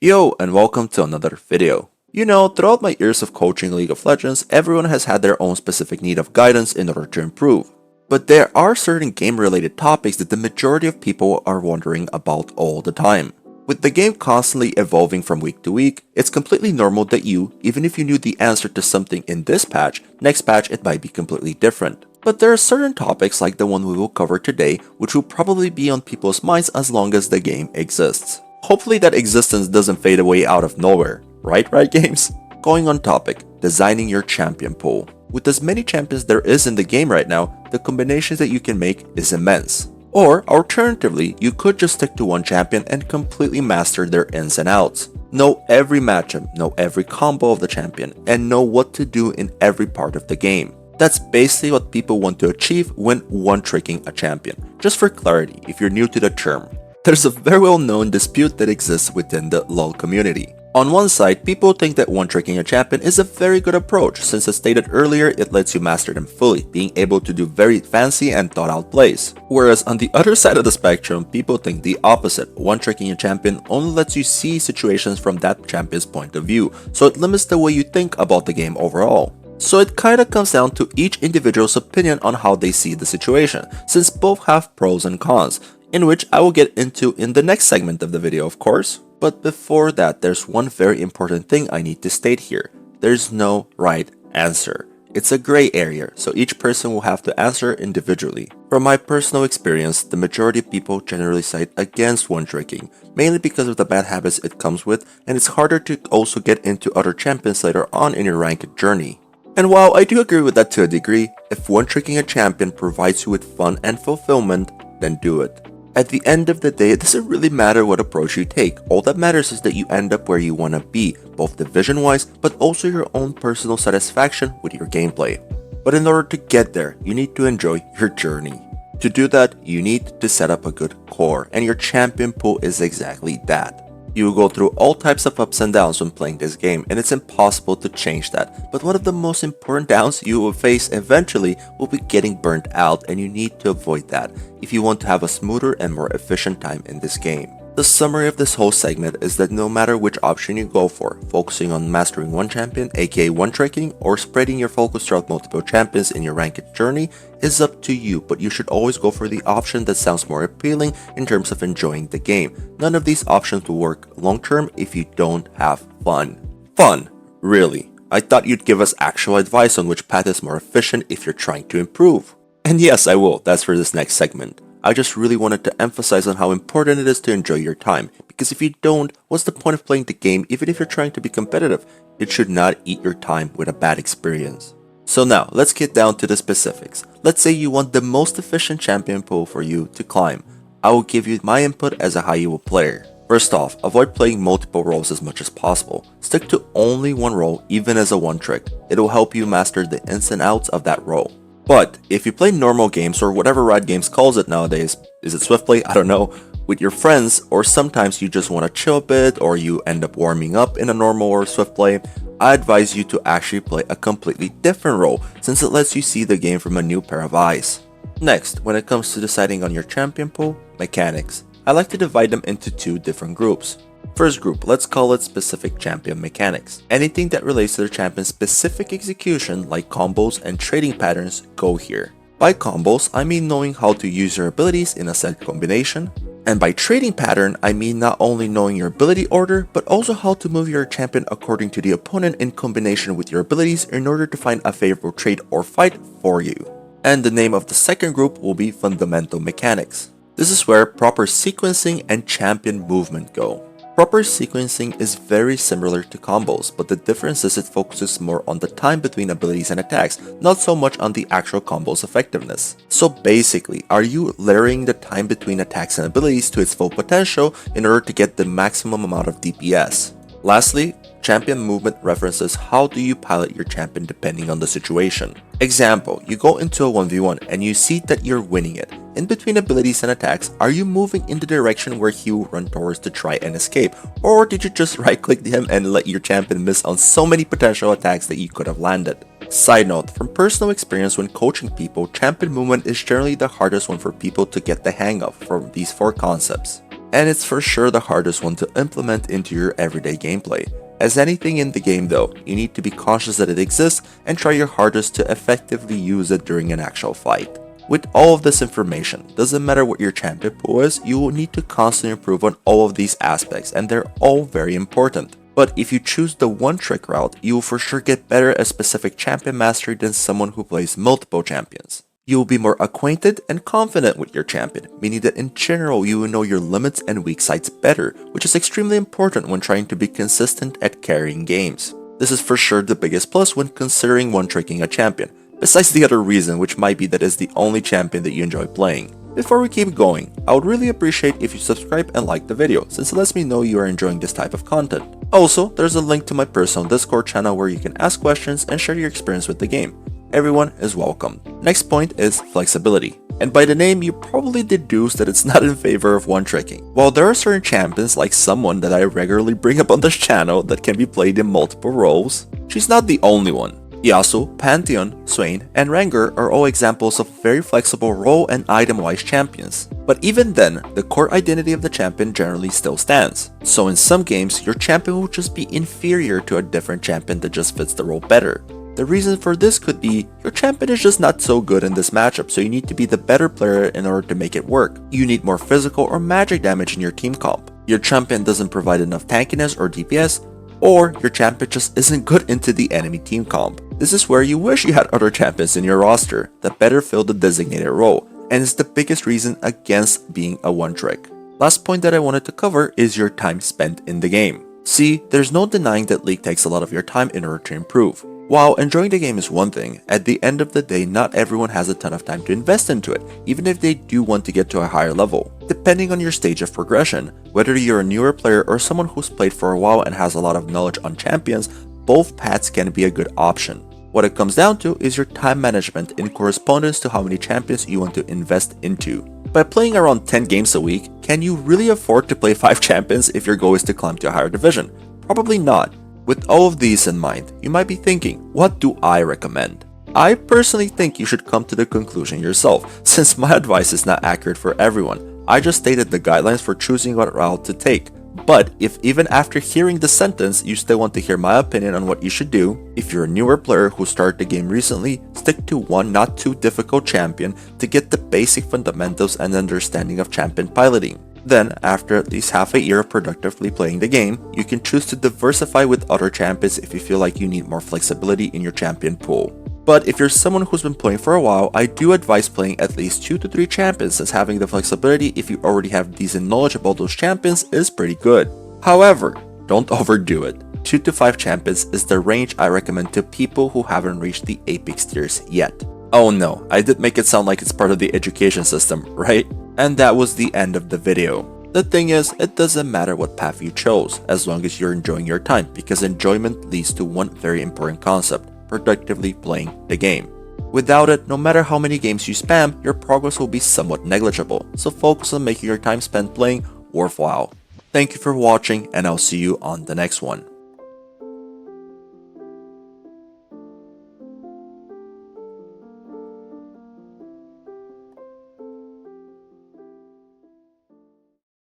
Yo, and welcome to another video. Throughout my years of coaching League of Legends, everyone has had their own specific need of guidance in order to improve. But there are certain game-related topics that the majority of people are wondering about all the time. With the game constantly evolving from week to week, it's completely normal that you, even if you knew the answer to something in this patch, next patch it might be completely different. But there are certain topics like the one we will cover today which will probably be on people's minds as long as the game exists. Hopefully that existence doesn't fade away out of nowhere, right games? Going on topic, designing your champion pool. With as many champions there is in the game right now, the combinations that you can make is immense. Or alternatively, you could just stick to one champion and completely master their ins and outs. Know every matchup, know every combo of the champion, and know what to do in every part of the game. That's basically what people want to achieve when one-tricking a champion. Just for clarity, if you're new to the term, there's a very well-known dispute that exists within the LoL community. On one side, people think that one-tricking a champion is a very good approach since as stated earlier, it lets you master them fully, being able to do very fancy and thought-out plays. Whereas on the other side of the spectrum, people think the opposite. One-tricking a champion only lets you see situations from that champion's point of view, so it limits the way you think about the game overall. So it kinda comes down to each individual's opinion on how they see the situation, since both have pros and cons, in which I will get into in the next segment of the video of course. But before that, there's one very important thing I need to state here. There's no right answer. It's a gray area, so each person will have to answer individually. From my personal experience, the majority of people generally side against one-tricking, mainly because of the bad habits it comes with, and it's harder to also get into other champions later on in your ranked journey. And while I do agree with that to a degree, if one-tricking a champion provides you with fun and fulfillment, then do it. At the end of the day, it doesn't really matter what approach you take. All that matters is that you end up where you want to be, both division-wise, but also your own personal satisfaction with your gameplay. But in order to get there, you need to enjoy your journey. To do that, you need to set up a good core, and your champion pool is exactly that. You will go through all types of ups and downs when playing this game, and it's impossible to change that. But one of the most important downs you will face eventually will be getting burnt out, and you need to avoid that if you want to have a smoother and more efficient time in this game. The summary of this whole segment is that no matter which option you go for, focusing on mastering one champion, aka one-tricking, or spreading your focus throughout multiple champions in your ranked journey is up to you, but you should always go for the option that sounds more appealing in terms of enjoying the game. None of these options will work long-term if you don't have fun. Fun? Really? I thought you'd give us actual advice on which path is more efficient if you're trying to improve. And yes, I will. That's for this next segment. I just really wanted to emphasize on how important it is to enjoy your time, because if you don't, what's the point of playing the game even if you're trying to be competitive? It should not eat your time with a bad experience. So now, let's get down to the specifics. Let's say you want the most efficient champion pool for you to climb. I will give you my input as a high elo player. First off, avoid playing multiple roles as much as possible. Stick to only one role even as a one-trick. It will help you master the ins and outs of that role. But if you play normal games or whatever Riot Games calls it nowadays, is it Swift Play? I don't know, with your friends, or sometimes you just want to chill a bit or you end up warming up in a normal or Swift Play, I advise you to actually play a completely different role since it lets you see the game from a new pair of eyes. Next, when it comes to deciding on your champion pool, mechanics. I like to divide them into two different groups. First group, let's call it specific champion mechanics. Anything that relates to the champion's specific execution like combos and trading patterns go here. By combos, I mean knowing how to use your abilities in a set combination. And by trading pattern, I mean not only knowing your ability order, but also how to move your champion according to the opponent in combination with your abilities in order to find a favorable trade or fight for you. And the name of the second group will be fundamental mechanics. This is where proper sequencing and champion movement go. Proper sequencing is very similar to combos, but the difference is it focuses more on the time between abilities and attacks, not so much on the actual combo's effectiveness. So basically, are you layering the time between attacks and abilities to its full potential in order to get the maximum amount of DPS? Lastly, champion movement references how do you pilot your champion depending on the situation. Example, you go into a 1v1 and you see that you're winning it. In between abilities and attacks, are you moving in the direction where he will run towards to try and escape? Or did you just right click him and let your champion miss on so many potential attacks that you could have landed? Side note, from personal experience when coaching people, champion movement is generally the hardest one for people to get the hang of from these four concepts. and it's for sure the hardest one to implement into your everyday gameplay. As anything in the game though, you need to be conscious that it exists and try your hardest to effectively use it during an actual fight. With all of this information, doesn't matter what your champion pool is, you will need to constantly improve on all of these aspects, and they're all very important. But if you choose the one trick route, you will for sure get better at specific champion mastery than someone who plays multiple champions. You will be more acquainted and confident with your champion, meaning that in general you will know your limits and weak sides better, which is extremely important when trying to be consistent at carrying games. This is for sure the biggest plus when considering one-tricking a champion, besides the other reason, which might be that it's the only champion that you enjoy playing. Before we keep going, I would really appreciate if you subscribe and like the video, since it lets me know you are enjoying this type of content. Also, there's a link to my personal Discord channel where you can ask questions and share your experience with the game. Everyone is welcome. Next point is flexibility. And by the name, you probably deduce that it's not in favor of one-tricking. While there are certain champions like someone that I regularly bring up on this channel that can be played in multiple roles, she's not the only one. Yasuo, Pantheon, Swain, and Rengar are all examples of very flexible role and item-wise champions. But even then, the core identity of the champion generally still stands. So in some games, your champion will just be inferior to a different champion that just fits the role better. The reason for this could be, your champion is just not so good in this matchup, so you need to be the better player in order to make it work. You need more physical or magic damage in your team comp. Your champion doesn't provide enough tankiness or DPS, or your champion just isn't good into the enemy team comp. This is where you wish you had other champions in your roster that better fill the designated role, and is the biggest reason against being a one-trick. Last point that I wanted to cover is your time spent in the game. See, there's no denying that League takes a lot of your time in order to improve. While enjoying the game is one thing, at the end of the day, not everyone has a ton of time to invest into it, even if they do want to get to a higher level. Depending on your stage of progression, whether you're a newer player or someone who's played for a while and has a lot of knowledge on champions, both paths can be a good option. What it comes down to is your time management in correspondence to how many champions you want to invest into. By playing around 10 games a week, can you really afford to play 5 champions if your goal is to climb to a higher division? Probably not. With all of these in mind, you might be thinking, what do I recommend? I personally think you should come to the conclusion yourself, since my advice is not accurate for everyone. I just stated the guidelines for choosing what route to take. But if even after hearing the sentence, you still want to hear my opinion on what you should do, if you're a newer player who started the game recently, stick to one not too difficult champion to get the basic fundamentals and understanding of champion piloting. Then, after at least half a year of productively playing the game, you can choose to diversify with other champions if you feel like you need more flexibility in your champion pool. But if you're someone who's been playing for a while, I do advise playing at least 2 to 3 champions, since having the flexibility if you already have decent knowledge about those champions is pretty good. However, don't overdo it. 2 to 5 champions is the range I recommend to people who haven't reached the Apex tiers yet. Oh no, I did make it sound like it's part of the education system, right? And that was the end of the video. The thing is, it doesn't matter what path you chose, as long as you're enjoying your time, because enjoyment leads to one very important concept: productively playing the game. Without it, no matter how many games you spam, your progress will be somewhat negligible, so focus on making your time spent playing worthwhile. Thank you for watching, and I'll see you on the next one.